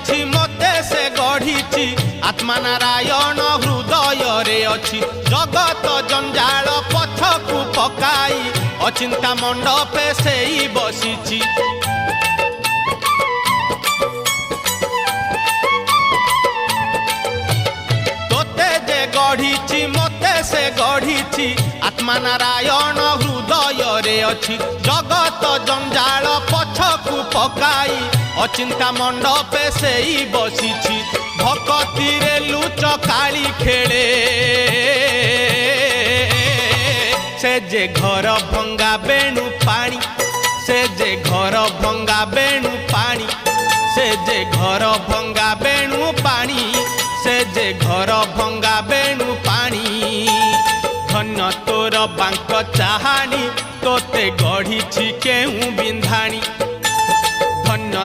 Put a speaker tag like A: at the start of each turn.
A: गढ़ी मते से गढ़ी आत्मा नारायण हृदय रे अछि जगत जंजाल पथकु पकाई अचिंता मंडपे से बसी तोते जे गढ़ी मते से गढ़ी आत्मा नारायण हृदय रे अछि जगत जंजाल पछकु पकाई अचिंता मंडपे से बसी भक्ति रे लुच काली खेले से जे घर भंगा बेणु पानी से जे घर भंगा बेणु पानी से जे घर भंगा बेणु पानी से जे घर भंगा बेणु पानी धन्य तोर बांक चाहानी तोते गढ़ी केहू बिंधाणी।